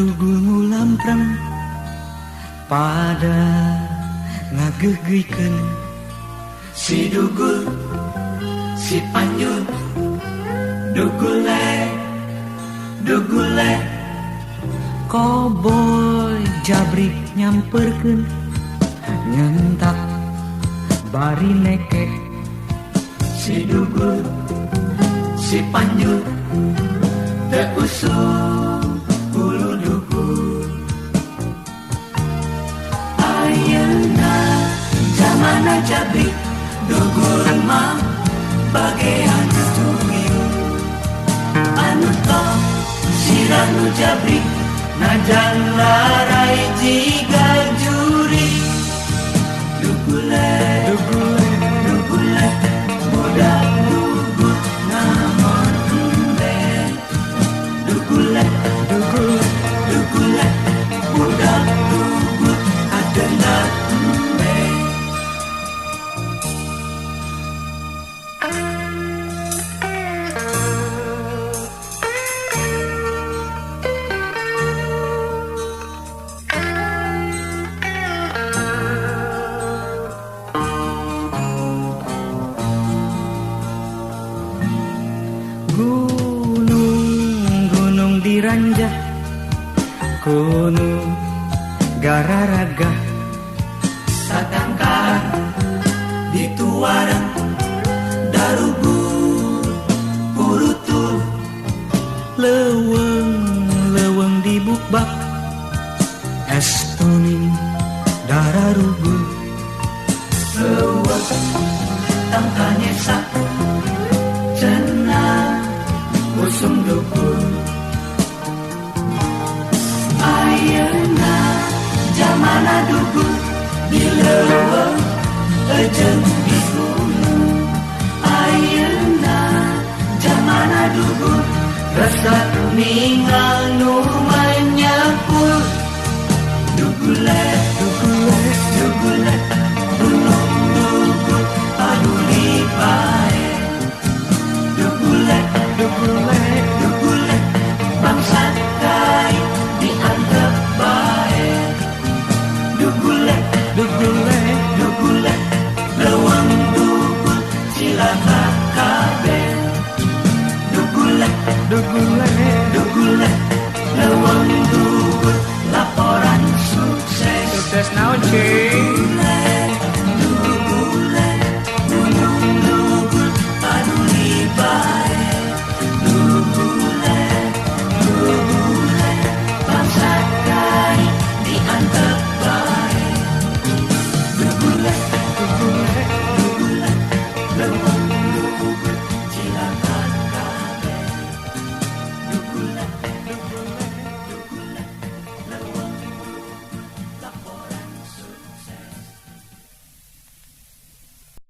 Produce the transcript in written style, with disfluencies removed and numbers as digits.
Tugul ngulamprang pada ngagegeuikeun si Dugul si Panjul Dugule Koboy jabrik nyamperkeun nyentak bari neke si Dugul si Panjul teu usum bulu Dugul. Ayeuna zamana jabrik Dugul mah bagean tuyul anu tong sirah nu jabrik najan larai jiga juri Dugule budak Dugul naon embe Dugule budak Dugul adeuna embe. Gunung diranjah gunung gararaga sadangkan dituarang darubu purutul leweng dibukbak es tuning dararubu leweng tangkanya sak cenah usum Dugul. Ayeuna zamana Dugul di leuweung jeung di gunung. Ayeuna zamana Dugul rasa ninggal nu menyekul Dugule